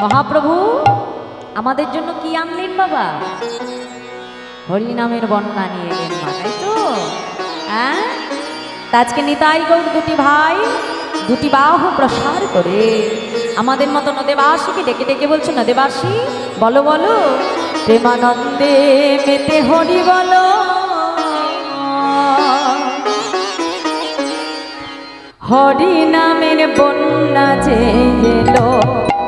মহাপ্রভু আমাদের জন্য কি আনলেন বাবা? হরিনামের বন্যা নিয়ে এলেন মা, তাই তো? হ্যাঁ, আজকে নিতাই গৌর দুটি ভাই দুটি বাহু প্রসার করে আমাদের মতো নদেবাসীকে ডেকে ডেকে বলছে, নদেবাসী বলো বলো, প্রেমানন্দে মেতে হরি বলো, হরি নামের বন্যা যে এলো,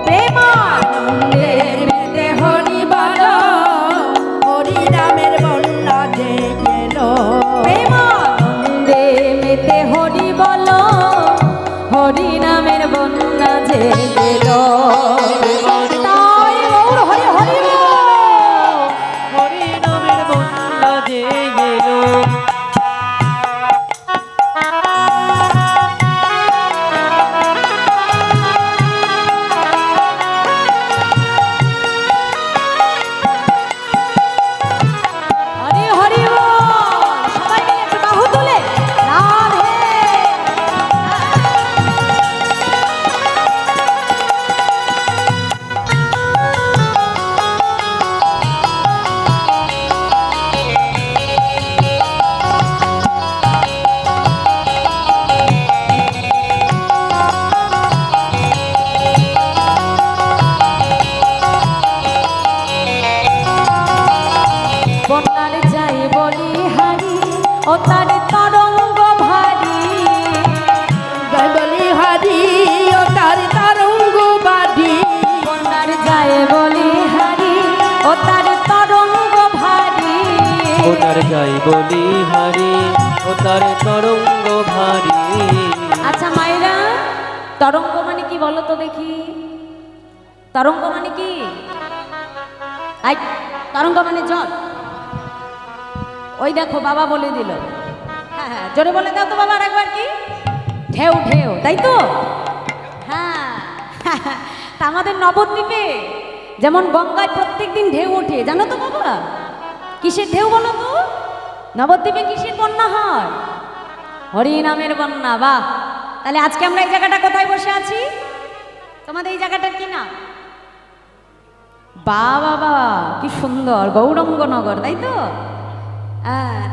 প্রেমানন্দে মেতে হরি বলো, হরি নামের বন্যা যে এলো, প্রেমানন্দে মেতে হরি বলো, হরি নামের বন্যা যে এলো। তাই গৌর হরি হরি বল। হরি নামের বন্যা যে এলো। হরি হরি বল। সবাই মিলে একটু বাহু তুলে রাধে। বন্যার যাই বলি হারি, ও তার তরঙ্গ ভারী, জয় বলি হরি ও তার তরঙ্গ বাড়ি, বন্যার যায় বলি হারি, ও তার তরঙ্গ ভারী। ওনার যাই বলি হারি, ও তার তরঙ্গ ভারী। আচ্ছা মায়েরা, তরঙ্গ মানে কি বলো তো দেখি? তরঙ্গ মানে কি? আই, তরঙ্গ মানে জল। ওই দেখো বাবা বলে দিল। হ্যাঁ হ্যাঁ, জোরে বলে দাও তো বাবা আরেকবার। কি? ঢেউ ঢেউ, তাই তো? হ্যাঁ, তা আমাদের নবদ্বীপে যেমন গঙ্গায় প্রত্যেকদিন ঢেউ ওঠে, জানো তো বাবা? কিসের ঢেউ বলো তো? নবদ্বীপে কিসের বন্যা হয়? হরি নামের বন্যা। বাহ! তাহলে আজকে আমরা এই জায়গাটা কোথায় বসে আছি? তোমাদের এই জায়গাটার কি নাম? বা বাবা, কি সুন্দর, গৌরাঙ্গনগর, তাই তো?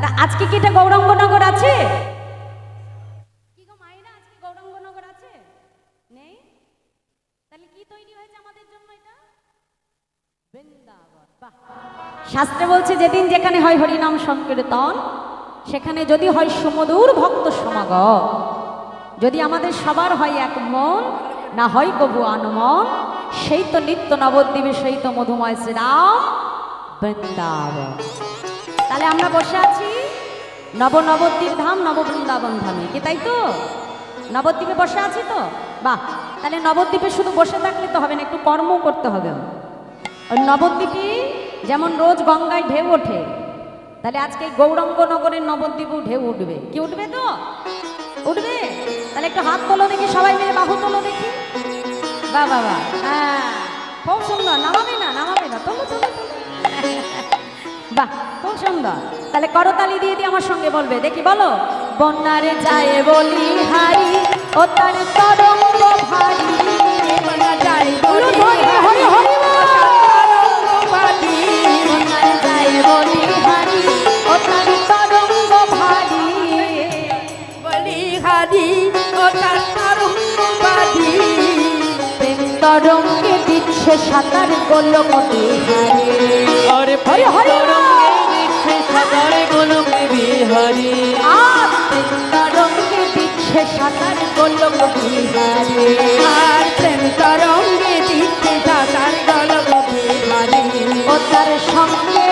তা আজকে কি এটা গৌরাঙ্গনগর আছে? কি গো মায়েরা, আজকে গৌরাঙ্গনগর আছে? নেই? তাহলে কি তৈরি হয়েছে আমাদের জন্য এটা? বৃন্দাবন। বাহ! শাস্ত্রে বলছে যেদিন যেখানে হয় হরিনাম সংকীর্তন, সেখানে যদি হয় সুমধুর ভক্ত সমাগম, যদি আমাদের সবার হয় এক মন, না হয় কবু আনমন, সেই তো নিত্য নবদ্বীপে, সেই তো মধুময় শ্রীরাম বৃন্দাবন। তাহলে আমরা বসে আছি নবদ্বীপ ধাম, নববৃন্দাবন ধামে, কি তাই তো? নবদ্বীপে বসে আছি তো? বাহ! তাহলে নবদ্বীপে শুধু বসে থাকলে তো হবে না, একটু কর্ম করতে হবে। ওই নবদ্বীপে যেমন রোজ গঙ্গায় ঢেউ ওঠে, তাহলে আজকে গৌরাঙ্গনগরের নবদ্বীপেও ঢেউ উঠবে। কি উঠবে তো? উঠবে। তাহলে একটু হাত তোলো দেখি, সবাই মিলে বাহু তোলো দেখি। বাহ বাহ বাহ, হ্যাঁ, খুব সুন্দর। নামাবে না, নামাবে না, তোলো তোলো তোলো। বাহ, খুব সুন্দর। তাহলে করতালি দিয়ে দিয়ে আমার সঙ্গে বলবে দেখি, বলো। বন্যারে যায় বলি হারি, ও তার তরঙ্গ ভারী, বন্যা যায় বলি হরি হরি হরি তরঙ্গ বাড়ি, বন্যারে যায় বলি হারি, ও তার তরঙ্গ ভারী। বলি হরি ও তার তরঙ্গ বাড়ি, প্রেম তরঙ্গে দিচ্ছে সাঁতার গোলমতি হারি। আরে হরি হরি তরঙ্গে দিচ্ছে সাঁতার গোলকে বিহারি। আর প্রেম তরঙ্গে দিচ্ছে সাঁতার গোলমতি হারি। আর প্রেম তরঙ্গে দিচ্ছে সাঁতার গলগতি হারি, ও তার সঙ্গে,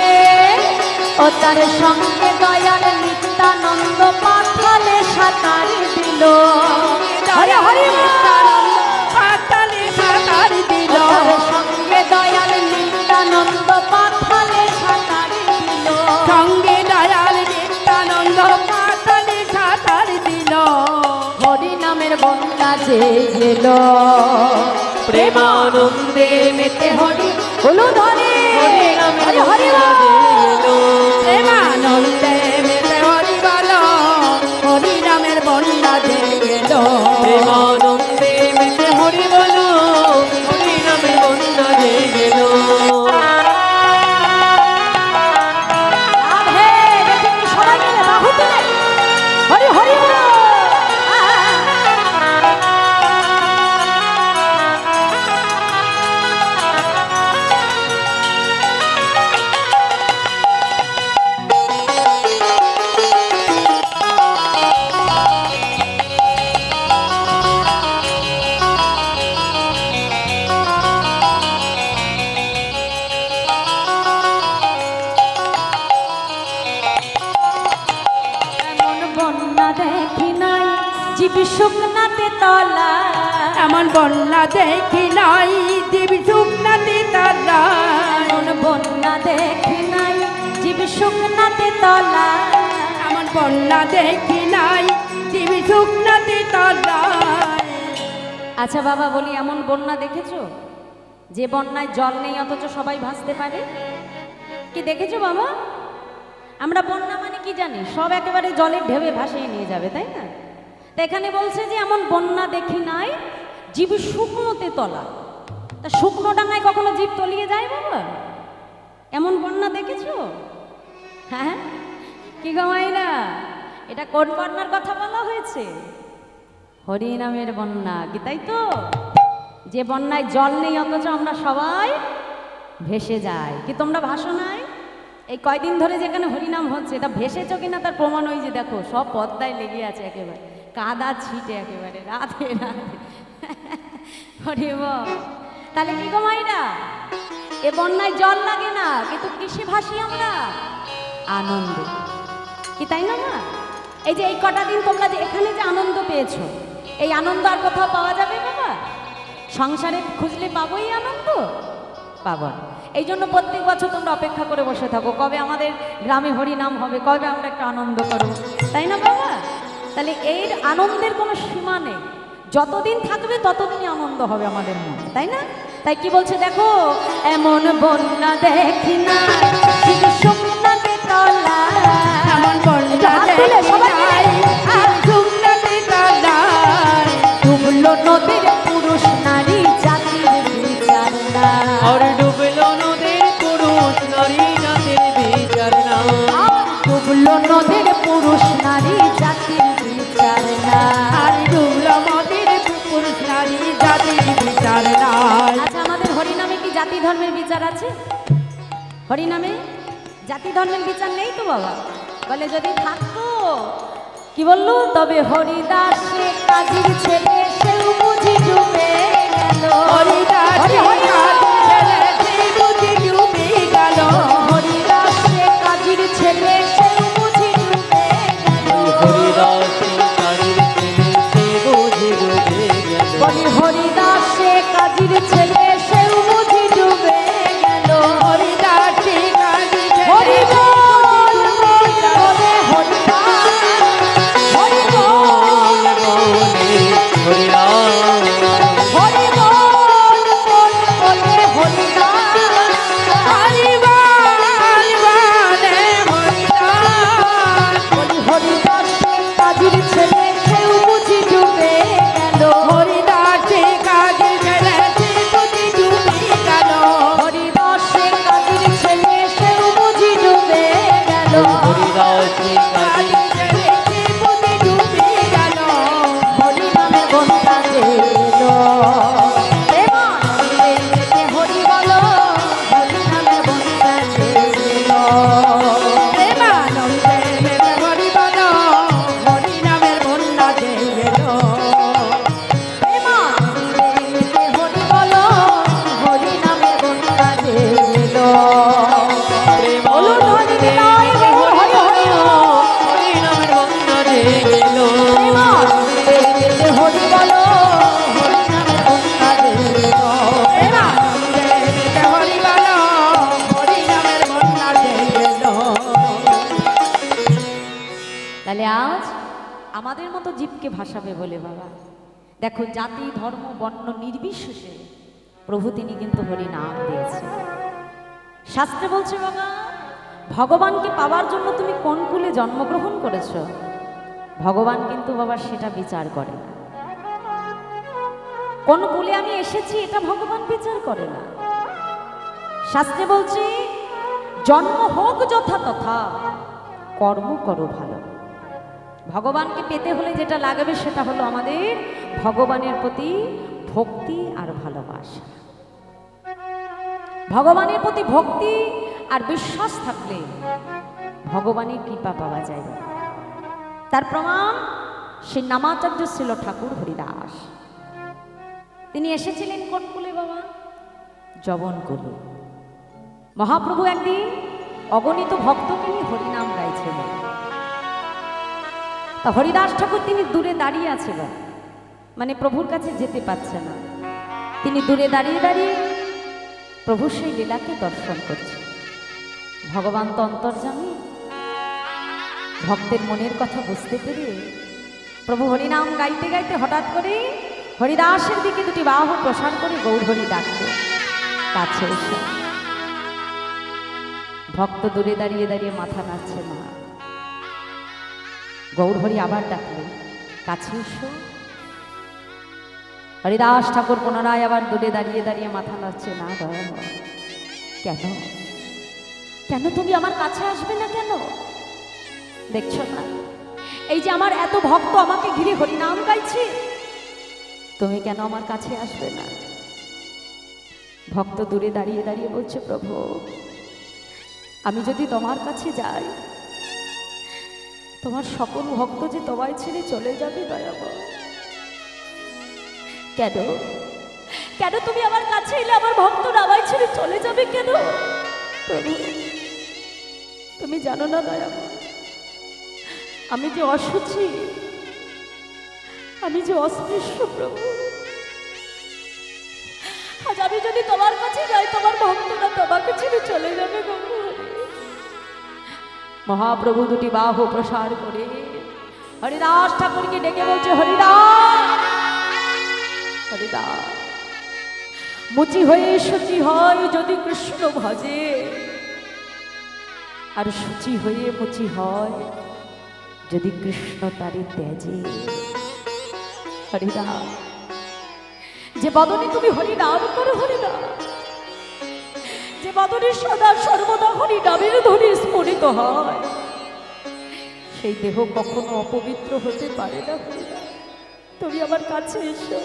ও তার সঙ্গে দয়াল নিত্যানন্দ পাথালে সাঁতার দিল। হরি হরি নিত্যানন্দ পাতালে সাঁতার দিল, তার সঙ্গে দয়াল নিত্যানন্দ পাথালে সাঁতার দিল। সঙ্গে দয়াল নিত্যানন্দ পাতালে সাঁতার দিল, হরি নামের বন্যা যে গেল, প্রেমানন্দে মেতে হরি হলু ধরে হরি নামের হরি হরি বন্যা যে বল। এলো। প্রেমানন্দে মেতে হরি বল, হরি নামের বন্যা যে গেল, প্রেমানন্দে মেতে হরি বলো, হরি নামের বন্যা জীব শুকনাতে তলা, এমন বন্যা দেখি নাই জীব শুকনাতে তলা, এমন বন্যা দেখি নাই জীব শুকনাতে তলা। এমন বন্যা দেখি নাই জীব শুকনাতে তলা। আচ্ছা বাবা বলি, এমন বন্যা দেখেছো যে বন্যায় জল নেই অথচ সবাই ভাসতে পারে? কি দেখেছো বাবা? আমরা বন্যা মানে কি জানি? সব একেবারে জলের ঢেউয়ে ভাসিয়ে নিয়ে যাবে, তাই না? তো এখানে বলছে যে এমন বন্যা দেখি নাই জীব শুকনোতে তলা। তা শুকনো ডাঙায় কখনো জীব তলিয়ে যায় বাবা? এমন বন্যা দেখেছো? হ্যাঁ, কি গামাইরা, এটা কোন বন্যার কথা বলা হয়েছে? হরিনামের বন্যা, কি তাই তো? যে বন্যায় জল নেই অথচ আমরা সবাই ভেসে যাই। কি তোমরা ভাসো নাই? এই কয়দিন ধরে যেখানে হরিনাম হচ্ছে, এটা ভেসেছো কিনা তার প্রমাণ ওই যে দেখো সব পদ্মায় লেগে আছে, একেবারে কাদা ছিটে, একেবারে রাধে রাধে। হরি বল। তাহলে কি গো মাইরা, এ বন্যায় জল লাগে না, কিন্তু কিসে ভাসি আমরা? আনন্দে, কি তাই না মা? এই যে এই কটা দিন তোমরা যে এখানে যে আনন্দ পেয়েছো, এই আনন্দ আর কোথাও পাওয়া যাবে বাবা? সংসারে খুঁজলে পাবোই আনন্দ? পাবো। এই জন্য প্রত্যেক বছর তোমরা অপেক্ষা করে বসে থাকো, কবে আমাদের গ্রামে হরিনাম হবে, কবে আমরা একটা আনন্দ করবো, তাই না বাবা? তাহলে এর আনন্দের কোনো সীমা নেই, যতদিন থাকবে ততদিনই আনন্দ হবে আমাদের মনে, তাই না? তাই কি বলছে দেখো, এমন বন্যা দেখি না জীব শুকনাতে তলা, এমন বন্যা হাত তুলে দেখি সবাই মিলে। নাই জীব শুকনাতে তলা। ডুবলো নদীর পুরুষ নারী জাতির বিচার নাই। আর ডুবলো নদীর পুরুষ নারী জাতির বিচার নাই। ডুবলো নদীর পুরুষ নারী জাতির বিচার নাই। আর ডুবলো নদীর পুরুষ নারী জাতির বিচার নাই। আচ্ছা, আমাদের হরিনামে কি জাতি ধর্মের বিচার আছে? হরিনামে জাতি ধর্মের বিচার নেই তো বাবা? বলে যদি থাকতো, কি বললো, তবে হরিদাসে কাজীর ছেলে সেও বুঝি ডুবে গেল। হরিদাসে কাজীর ছেলে সে বুঝি ডুবে গেল। হরিদাসে কাজীর ছেলে সেও বুঝি ডুবে গেল। হরিদাসী কালীর ছেলে সে বুঝি ডুবে গেল। বলি হরিদাসে কাজীর ছেলে সেও বুঝি ডুবে গেল। হরিদাসে কাজীর ছেলে হরি সে বল বুঝি ডুবে গেল। বলে হরিদাস, হরি বল হরিরাম হরি বল বলে হরিদাস। হরি বল বলে হরিদাস। বলি হরিদাসে কাজীর ছেলে সেও বুঝি ডুবে গেল। হরিদাসে কাজীর ছেলে সে বুঝি ডুবে গেল। হরিদাসে কাজীর ছেলে সেও বুঝি ডুবে গেল। হরিদাসী কালীর কাজীর ছেলে সে বুঝি ডুবে গেল। হরিনামের বন্যা যেলো, প্রেমানন্দে মেতে হরি বলো, হরিনামের বন্যা যেলো। প্রেমানন্দে মেতে হরি বল, হরিনামের বন্যা যে এলো। প্রেমানন্দে মেতে হরি বলো, হরিনামের বন্যা যেলো। বলুন হরি বিনয়, বলুন হরি হরি বল। হরিনামের বন্যা যে গেল। প্রেমানন্দে মেতে হরি বলো, হরিনামের বন্যা যেলো। প্রেমানন্দে মেতে হরি বল, হরিনামের বন্যা যে এলো। তাহলে আজ আমাদের মতো জীবকে ভাসাবে বলে বাবা, দেখো জাতি ধর্ম বর্ণ নির্বিশেষে প্রভু তিনি কিন্তু হরি নাম দিয়েছে। শাস্ত্রে বলছে বাবা, ভগবানকে পাওয়ার জন্য তুমি কোন কুলে জন্মগ্রহণ করেছো, ভগবান কিন্তু বাবা সেটা বিচার করে না। কোন কুলে আমি এসেছি এটা ভগবান বিচার করে না। শাস্ত্রে বলছে জন্ম হোক যথা তথা, কর্ম করো ভালো। ভগবানকে পেতে হলে যেটা লাগবে সেটা হলো আমাদের ভগবানের প্রতি ভক্তি আর ভালোবাসা। ভগবানের প্রতি ভক্তি আর বিশ্বাস থাকলে ভগবানের কৃপা পাওয়া যায়। তার প্রমাণ সেই নামাচার্য ছিল ঠাকুর হরিদাস। তিনি এসেছিলেন কোন কুলে বাবা? যবন কুলে। মহাপ্রভু একদিন অগণিত ভক্তকে নিয়ে হরিনাম গাইছিলেন। তা হরিদাস ঠাকুর তিনি দূরে দাঁড়িয়ে আছিলেন, মানে প্রভুর কাছে যেতে পারছে না। তিনি দূরে দাঁড়িয়ে দাঁড়িয়ে প্রভুর সেই লীলাকে দর্শন করছে। ভগবান তো অন্তর্যামী, ভক্তের মনের কথা বুঝতে পেরে প্রভু হরিনাম গাইতে গাইতে হঠাৎ করে হরিদাসের দিকে দুটি বাহু প্রসার করে গৌর হরি ডাকতে কাছে এসে। ভক্ত দূরে দাঁড়িয়ে দাঁড়িয়ে মাথা নাড়ছে না। গৌর হরি আবার ডাকলেন, কাছে এসো। হরিদাস ঠাকুর পুনরায় আবার দূরে দাঁড়িয়ে দাঁড়িয়ে মাথা নাড়ছে না। দয়াময়, কেন কেন তুমি আমার কাছে আসবে না কেন? দেখছো না এই যে আমার এত ভক্ত আমাকে ঘিরে হরিনাম গাইছে, তুমি কেন আমার কাছে আসবে না? ভক্ত দূরে দাঁড়িয়ে দাঁড়িয়ে বলছে, প্রভু আমি যদি তোমার কাছে যাই, তোমার সকল ভক্ত যে তোমায় ছেড়ে চলে যাবে দয়াময়। কেন কেন তুমি আমার কাছে এলে আমার ভক্তরা আমায় ছেড়ে চলে যাবে কেন? প্রভু তুমি জানো না দয়াময়, আমি যে অসুচি, আমি যে অস্পৃশ্য প্রভু। আজ আমি যদি তোমার কাছে যাই, তোমার ভক্তরা তোমাকে ছেড়ে চলে যাবে গো। মহাপ্রভু দুটি বাহু প্রসার করে হরিদাস ঠাকুরকে ডেকে বলছে, হরিদাস হরিদাস, মুচি হয়ে শুচি হয় যদি কৃষ্ণ ভজে, আর শুচি হয়ে মুচি হয় যদি কৃষ্ণ তারি ত্যাজে। হরিদাস, যে বদনে তুমি হরিনাম করো হরিদাস, যে বদনে সদা সর্বদা হরিনামের ধ্বনি স্ফুরিত হয়, সেই দেহ কখনো অপবিত্র হতে পারে না। হরিদাস তুমি আমার কাছে এসো,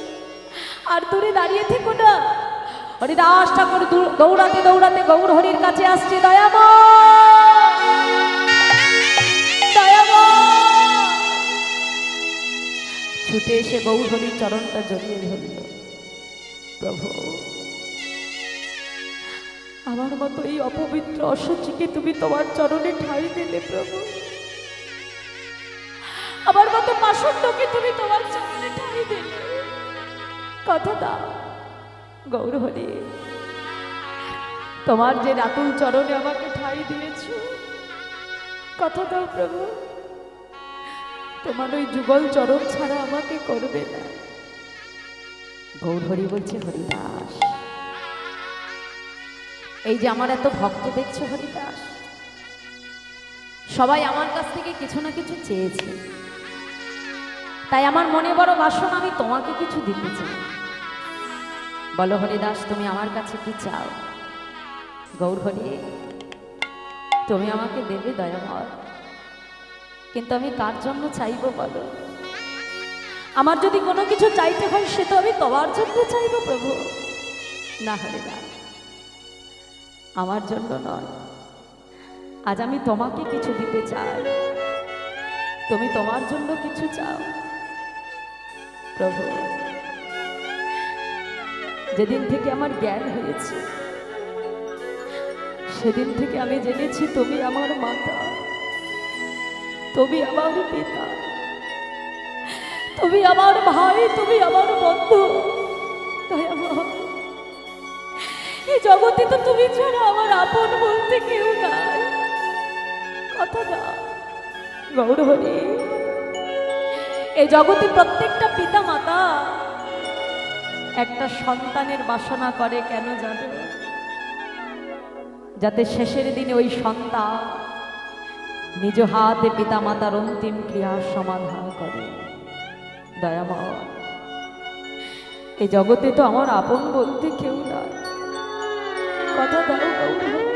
আর দূরে দাঁড়িয়ে থেকো না। হরিদাস ঠাকুর দৌড়াতে দৌড়াতে গৌর হরির কাছে আসছে। ছুটে এসে গৌর হরির চরণটা জড়িয়ে ধরল। প্রভু আমার মতো এই অপবিত্র অসুচিকে তুমি তোমার চরণে ঠাঁই দিলে প্রভু, আমার মতো পাষণ্ডকে তুমি তোমার চরণে ঠাঁই দিলে। কথা দাও গৌর হরি, তোমার যে রাতুল চরণে আমাকে ঠাঁই দিয়েছ, কথা দাও প্রভু, তোমার ওই যুগল চরণ ছাড়া আমাকে করবে না। গৌর হরি বলছে, হরিদাস এই যে আমার এত ভক্ত দেখছো হরিদাস, সবাই আমার কাছ থেকে কিছু না কিছু চেয়েছে, তাই আমার মনে বড় বাসনা, আমি তোমাকে কিছু দিতে চাই। বলো হরিদাস তুমি আমার কাছে কি চাও? গৌর হরি, তুমি আমাকে দেবে দয়াময়, কিন্তু আমি কার জন্য চাইবো বলো? আমার যদি কোনো কিছু চাইতে হয় সে তো আমি তোমার জন্য চাইবো প্রভু। না হরিদাস, আমার জন্য নয়, আজ আমি তোমাকে কিছু দিতে চাই, তুমি তোমার জন্য কিছু চাও। প্রভু যেদিন থেকে আমার জ্ঞান হয়েছে, সেদিন থেকে আমি জেনেছি তুমি আমার মাতা, তুমি আমার পিতা, তুমি আমার ভাই, তুমি আমার বন্ধু। এই জগতে তো তুমি ছাড়া আমার আপন বলতে কেউ নাই। কথা না গৌর হরি, এই জগতে প্রত্যেকটা পিতা মাতা একটা সন্তানের বাসনা করে, কেন জানো? যাতে শেষের দিনে ওই সন্তান নিজ হাতে পিতা মাতার অন্তিম ক্রিয়ার সমাধান করে। দয়াময় এই জগতে তো আমার আপন বলতে কেউ নাই। কথা দাও গৌর,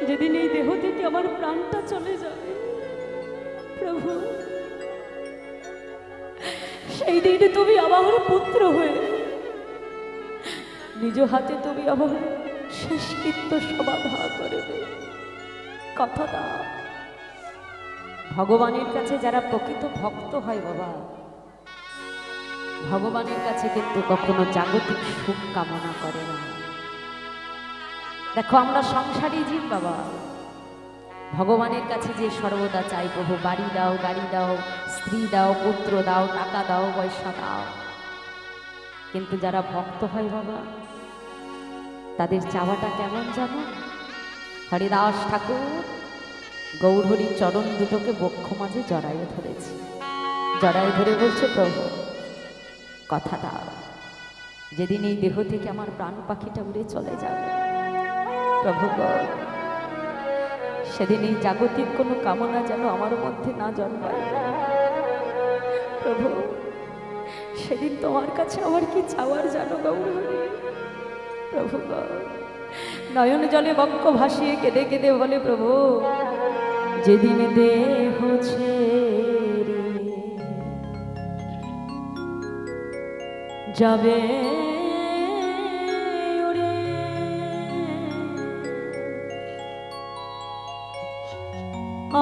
যেদিন এই দেহ থেকে আমার প্রাণটা চলে যাবে প্রভু, সেই দিনে তুমি আমার পুত্র হয়ে নিজ হাতে তুমি আমার শেষকৃত্য সমাধা করবে। কথা দাও, ভগবানের কাছে যারা প্রকৃত ভক্ত হয় বাবা, ভগবানের কাছে কিন্তু কখনো জাগতিক সুখ কামনা করে না। দেখো আমরা সংসারী জীব বাবা, ভগবানের কাছে যে সর্বদা চাই, প্রভু বাড়ি দাও, গাড়ি দাও, স্ত্রী দাও, পুত্র দাও, টাকা দাও, পয়সা দাও। কিন্তু যারা ভক্ত হয় বাবা, তাদের চাওয়াটা কেমন জানো? হরিদাস ঠাকুর গৌরহরির চরণ দুটোকে বক্ষ মাঝে জড়াইয়ে ধরেছে, জড়াইয়ে ধরে বলছে, প্রভু কথা দাও, যেদিন এই দেহ থেকে আমার প্রাণ পাখিটা উড়ে চলে যাবে, প্রভু গো, সেদিন এই জাগতিক কোনো কামনা যেন আমার মধ্যে না জন্মায়। প্রভু সেদিন তোমার কাছে আমার কি চাওয়ার জানো গৌরহরি? প্রভু গো, নয়ন জলে বক্ষ ভাসিয়ে কেঁদে কেঁদে বলে, প্রভু যেদিন দেহ ছেড়ে যাবে উড়ে,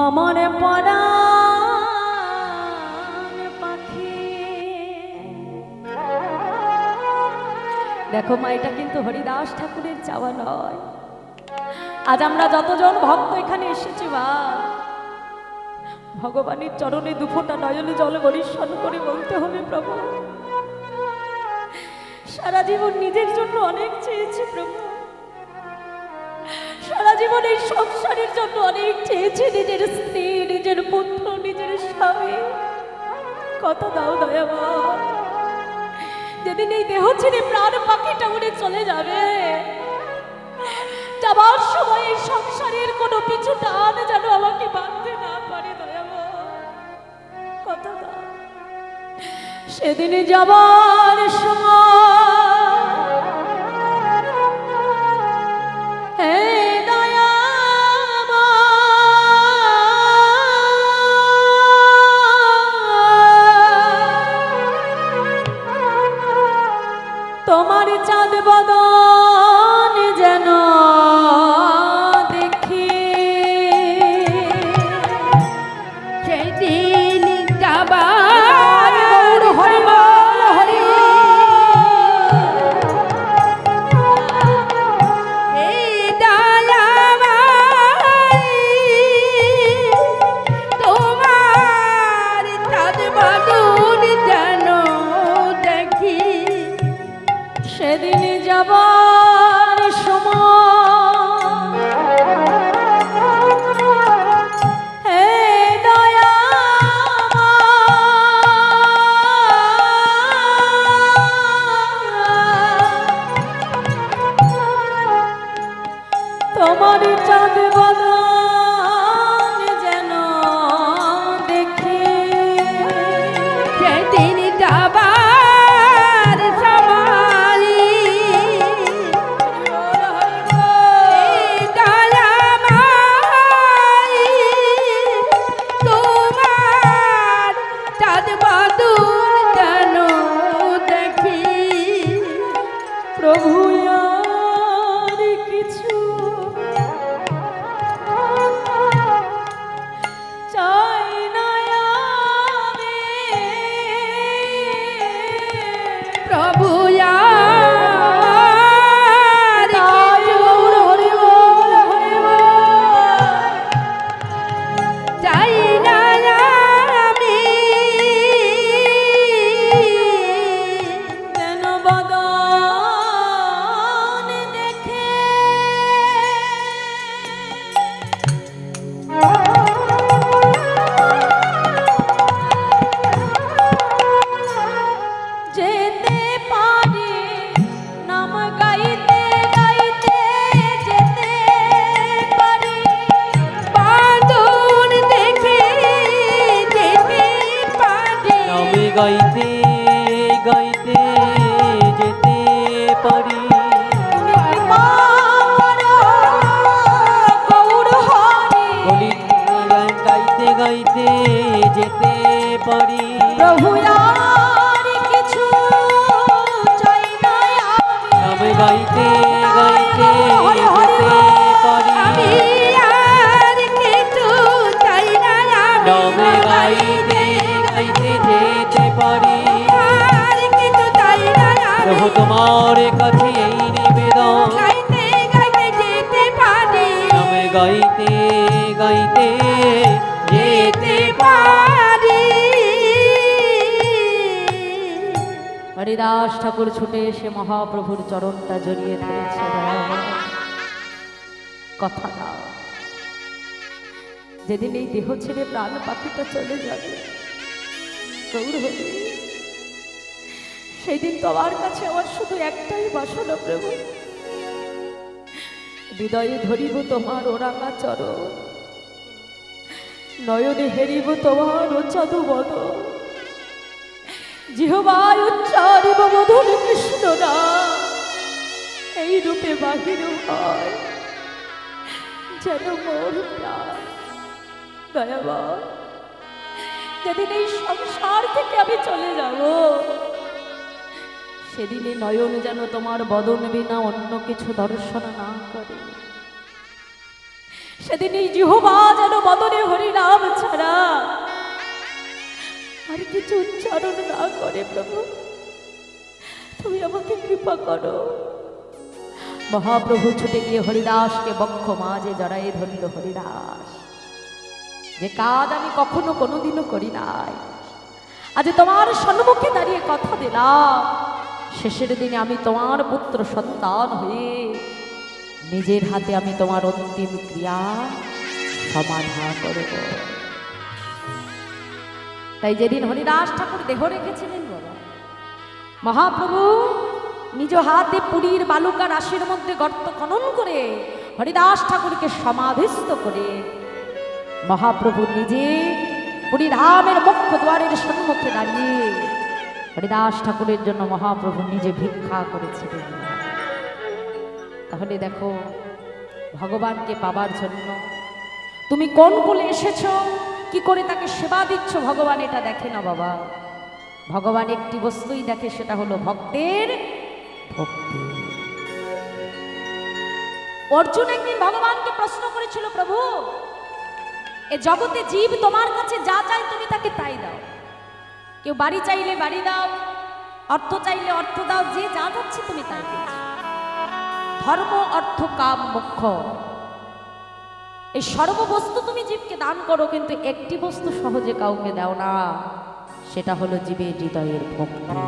আমার পরাণ পাখি। দেখো মা, এটা কিন্তু হরিদাস ঠাকুরের চাওয়া নয়। আজ আমরা যতজন ভক্ত এখানে এসেছি মা, ভগবানের চরণে দুফোঁটা নয়নে জল বরিশন করে বলতে হবে, প্রভু সারা জীবন নিজের জন্য অনেক চেয়েছি, প্রভু সারা জীবন এই সংসারের জন্য অনেক চেয়েছি, নিজের স্ত্রী, নিজের পুত্র, নিজের স্বামী। কথা দাও দয়াময়, যেদিন এই দেহ ছেড়ে প্রাণ পাখিটা উড়ে চলে যাবে, যাবার সময় এই সংসারের কোনো পিছু টান যেন আমাকে বাঁধতে না পারে দয়াময়। কথা দাও, সেদিনে যাবার সময় তোমার চাঁদ বদন যেন দেখি, সেদিন যাবার হরি বল হরি, এই দয়াময় তোমার চাঁদ বদন যেন দেখি, সেদিন যাবার সময় হে দয়াময়, তোমার চাঁদ বদন যেন দেখি, সেদিন যাবার সময় দয়াময় তোমার চাঁদ বদন যেন দেখি, প্রভু আর কিছু চাই না আমি, প্রভু তাই গৌর হরি বল হরি বল। চাই না আমি, যেন বদন দেখে যেতে পারি, নাম গাইতে গাইতে যেতে পারি, বাঁধন দেখে যেতে পারি, নামে গাইতে গাইতে যেতে পারি, তুমি কৃপা করো গৌর হরি, বলি গাইতে গাইতে যেতে পারি, প্রভু আর কিছু চাই না আমি, নামে গাইতে গাইতে যেতে পারি, আমি আর কিছু চাই না, নামে গাইতে গাইতে যেতে পারি, আর কিছু চাই না, প্রভু তোমার কাছে এই নিবেদন, গাইতে গাইতে যেতে পারি, নামে গাইতে লইতে যেতে পারি। হরিদাস ঠাকুর ছুটে এসে মহাপ্রভুর চরণটা জড়িয়ে ধরেছে। কথা দাও, যেদিন এই দেহ ছেড়ে প্রাণ পাখিটা চলে যাবে গৌর হরি, সেদিন তোমার কাছে আমার শুধু একটাই বাসনা প্রভু, হৃদয়ে ধরিব তোমার ওরাঙা চরণ, নয়নে হেরিব তোমার চাদু বদ, জিহ্বায় উচ্চারিব মধুর কৃষ্ণ নাম, এই রূপে বাহির হয় যেন মোর প্রাণ। দয়াবান, যেদিন এই সংসার থেকে আমি চলে যাব, সেদিনে নয়ন যেন তোমার বদন বিনা অন্য কিছু দর্শন না করে, সেদিন এই জিহ্বা যেন বদনে হরিনাম ছাড়া আর কিছু উচ্চারণ না করে। প্রভু, তুমি আমাকে কৃপা করো। মহাপ্রভু ছুটে গিয়ে হরিদাসকে বক্ষ মাঝে জড়াইয়ে ধরিল। হরিদাস, যে কাজ আমি কখনো কোনোদিনও করি নাই, আজ তোমার সম্মুখে দাঁড়িয়ে কথা দিলাম, শেষের দিনে আমি তোমার পুত্র সন্তান হয়ে নিজের হাতে আমি তোমার অন্তিম ক্রিয়া সমাধা করব। তাই যেদিন হরিদাস ঠাকুর দেহ রেখেছিলেন বাবা, মহাপ্রভু নিজ হাতে পুরীর বালুকা রাশির মধ্যে গর্ত খনন করে হরিদাস ঠাকুরকে সমাধিস্থ করে মহাপ্রভু নিজে পুরী ধামের মুখ্য দ্বারের সম্মুখে দাঁড়িয়ে হরিদাস ঠাকুরের জন্য মহাপ্রভু নিজে ভিক্ষা করেছিলেন। তাহলে দেখো, ভগবানকে পাবার জন্য তুমি কোন কুলে এসেছো, কি করে তাকে সেবা দিচ্ছ, ভগবান এটা দেখে না বাবা। ভগবান একটি বস্তুই দেখে, সেটা হলো ভক্তের ভক্তি। অর্জুন একদিন ভগবানকে প্রশ্ন করেছিল, প্রভু এ জগতে জীব তোমার কাছে যা চাই তুমি তাকে তাই দাও, কেউ বাড়ি চাইলে বাড়ি দাও, অর্থ চাইলে অর্থ দাও, যে যা যাচ্ছে তুমি তাই দিচ্ছ। ধর্ম অর্থ কাম মোক্ষ, এই সর্ববস্তু তুমি জীবকে দান করো, কিন্তু একটি বস্তু সহজে কাউকে দাও না, সেটা হলো জীবের হৃদয়ের ভক্তি।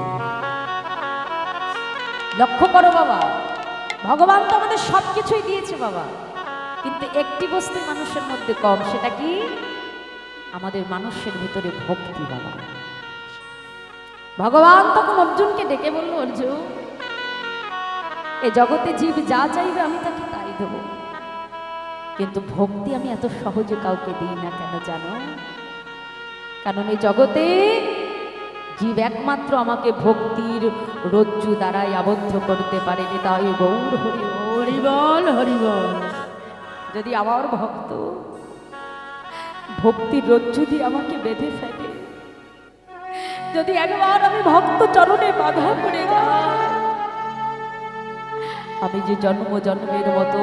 লক্ষ্য করো বাবা, ভগবান তো আমাদের সব কিছুই দিয়েছে বাবা, কিন্তু একটি বস্তু মানুষের মধ্যে কম, সেটা কি? আমাদের মানুষের ভিতরে ভক্তি বাবা। ভগবান তখন অর্জুনকে ডেকে বলল, অর্জুন এ জগতে জীব যা চাইবে আমি তাকে তাই দেব, কিন্তু ভক্তি আমি এত সহজে কাউকে দিই না। কেন জানো? কারণ এই জগতে জীব একমাত্র আমাকে ভক্তির রজ্জু দ্বারাই আবদ্ধ করতে পারেনি। তাই গৌর হরি হরিবল হরিবল। যদি আমার ভক্ত ভক্তির রজ্জু দিয়ে আমাকে বেঁধে ফেলে, যদি একবার আমি ভক্ত চরণে বাধা করে যাই, আমি যে জন্ম জন্মের মতো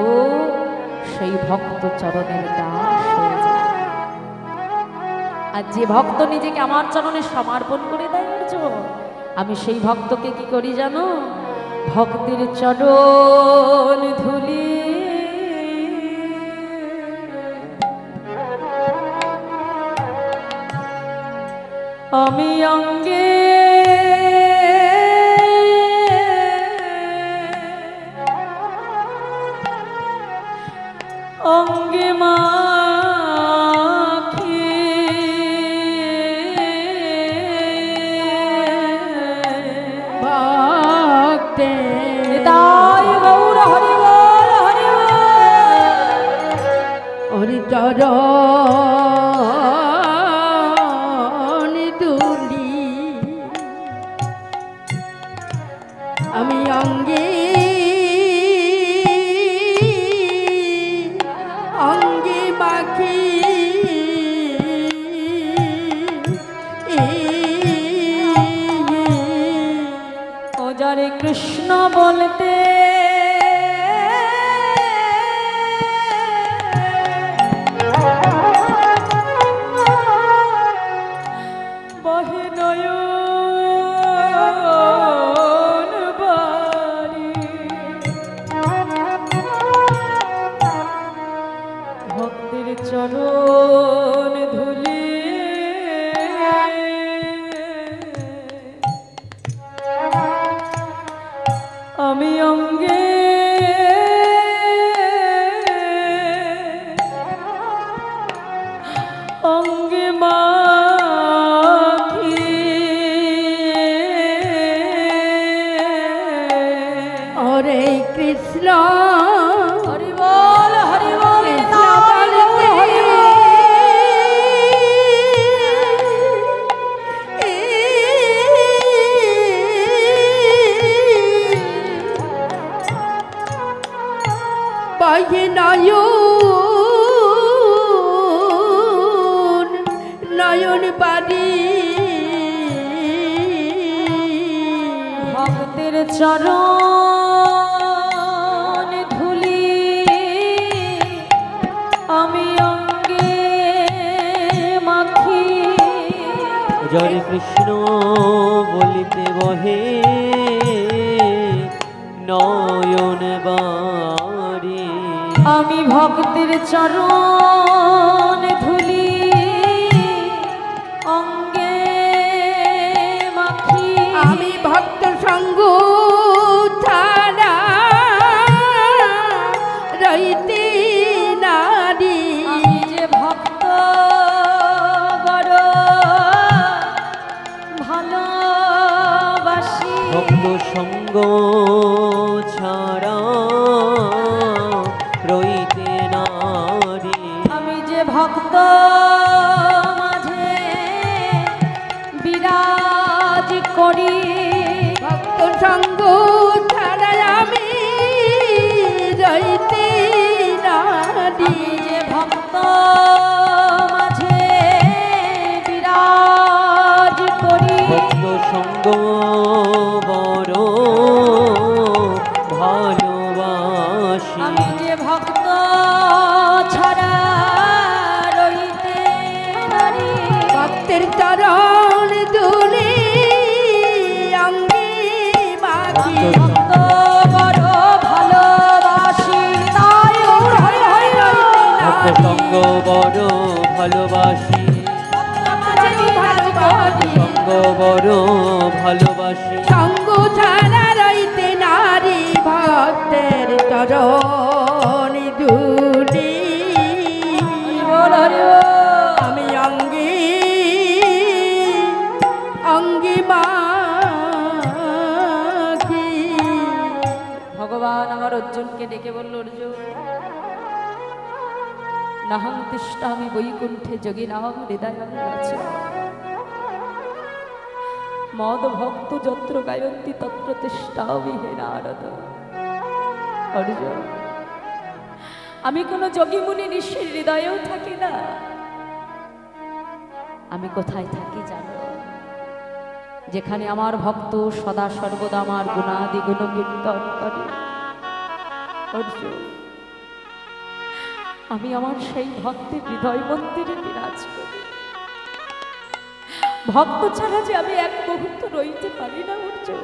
সেই ভক্ত চরণের দাস হয়ে যায়। আর যে ভক্ত নিজেকে আমার চরণে সমর্পণ করে দেয় অর্জুন, আমি সেই ভক্তকে কি করি জানো? ভক্তির চরণ ধুলি আমি অঙ্গে অঙ্গে মাখি ভক্তে তাই গৌর হরি বল হরি বল। হরি চরণ তুলি আমি অঙ্গে অঙ্গে বাকি ও যারে কৃষ্ণ বলতে বহে নয়ন বারি, ভক্তের চরণ অঙ্গে অঙ্গে মাখি হরে কৃষ্ণ হরি বল কৃষ্ণ বলতে বাহে নয়ন নয়ন বাড়ি ভক্তের চরণ ধুলি আমি অঙ্গে মাখি জয় কৃষ্ণ বলিতে বহে নয়ন বাড়ি আমি ভক্তের চরণ ধুলি অঙ্গে মাখি আমি ভক্ত সঙ্গ ছাড়া রইতে নারী আমি যে ভক্ত বড় ভালোবাসি ভক্ত সঙ্গ ছাড়া রইতে নারী আমি যে ভক্ত মাঝে বিরাজ করি ভক্ত সঙ্গ ছাড়া আমি রইতে নারী আমি যে ভক্ত মাঝে বিরাজ করি ভক্ত সঙ্গ বড় ভালোবাসি আমি যে ভক্ত ছাড়া রইতে নারী ভক্তের চরণ দুলি অঙ্গে মাখি ভক্ত বড় ভালোবাসি তাই ওর হরি হরি ভক্ত সঙ্গ বড় ভালোবাসি মাঝে বিরাজ করি সঙ্গ বড় ভালোবাসি সঙ্গ ছাড়া রইতে নারী ভক্তের চরণ দুলি বল হরি বল। আমি অঙ্গে অঙ্গে মাখি ভগবান আমার অর্জুনকে ডেকে বলল অর্জুন নাহং তিষ্ঠামি বৈকুণ্ঠে যোগী নাম হৃদয় আছে মদ ভক্ত যত্র গায়ন্তি তত্র তিষ্ঠামি হে নারদ অর্জুন আমি কোনো যোগী মুনি ঋষির হৃদয়েও থাকি না আমি কোথায় থাকি জানো যেখানে আমার ভক্ত সদা সর্বদা আমার গুণাদি গুণ কীর্তন করে অর্জুন আমি আমার সেই ভক্তের হৃদয় মন্দিরে বিরাজ করি ভক্ত ছাড়া যে আমি এক মুহূর্ত রইতে পারি না অর্জুন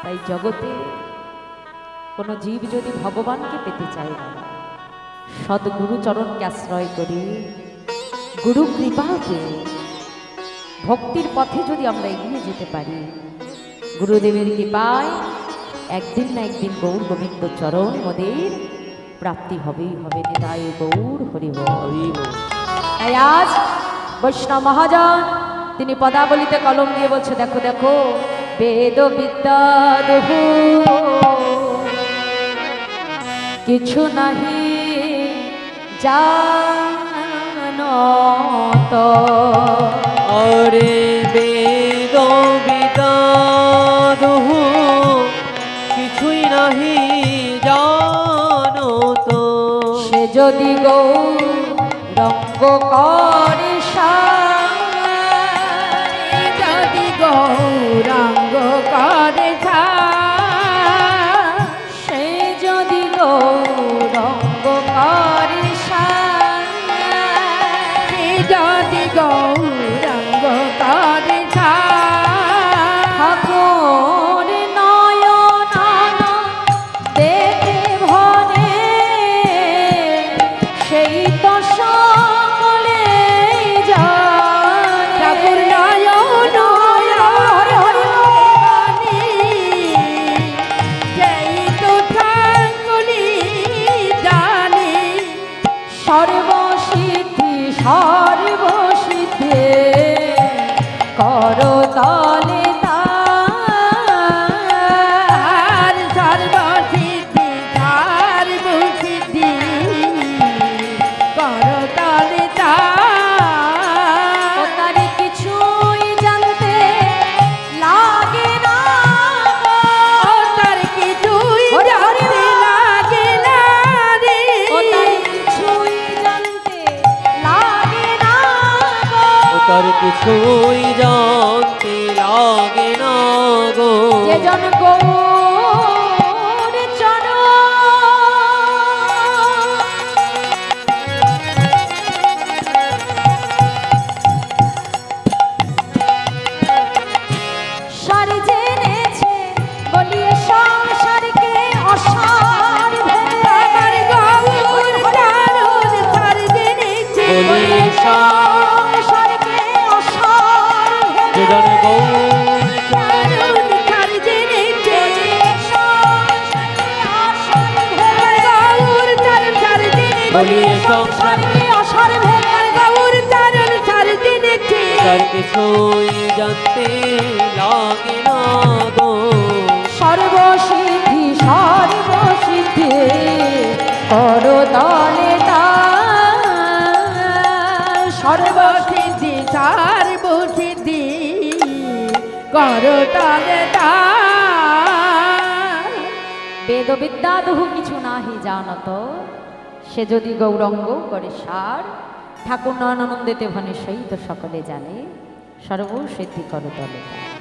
তাই জগতে কোনো জীব যদি ভগবানকে পেতে চায় না সদ্গুরু চরণকে আশ্রয় করি গুরু কৃপাকে ভক্তির পথে যদি আমরা এগিয়ে যেতে পারি গুরুদেবের কৃপায় একদিন না একদিন গৌর গোবিন্দ চরণ মোদের প্রাপ্তি হবেই হবে নিতাই গৌর হরিবল হরিবল। তাই আজ বৈষ্ণব মহাজন তিনি পদাবলিতে কলম দিয়ে বলছে দেখো দেখো বেদ বিদ্যা দেহু কিছু নাহি জানত অরে বেদ বিদাদহ কিছুই নাহি জানো তো সে যদি গৌরঙ্গ করে সায়, যদি গৌরাঙ্গ করে সে যদি গৌরঙ্গ করে সায়, যদি গৌরাঙ্গ করে ঠাকুর নয়ন দেখে ভরে সেই তো সকলে জানে। ঠাকুর নয়ন হরে হরে তার কিছুই জানতে লাগে না গো। যে জন গৌর চরণ সার জেনেছে বলিয়ে সংসারকে অসার ভেবে আমার গৌর চরণ সার জেনেছে বলিয়ে সংসারকে অসার যে ভেবে জন গৌর চরণ সার জেনেছে গৌর চরণ সার জেনেছে বলিয়ে সংসারকে অসার ভেবে গৌর চরণ সার জেনেছে তার কিছুই জানতে লাগে না গো। সর্বসিদ্ধি সর্বসিদ্ধি করো দলে দান সর্বসিদ্ধি সর্বসিদ্ধি করো তলে দান। বেদবিদ্যা দহু কিছু নাহি জানত সে যদি গৌরঙ্গ করে সার ঠাকুর নয়নানন্দিতে ভনে সহিত সকলে জানে সর্বসিদ্ধি করো দলে দান।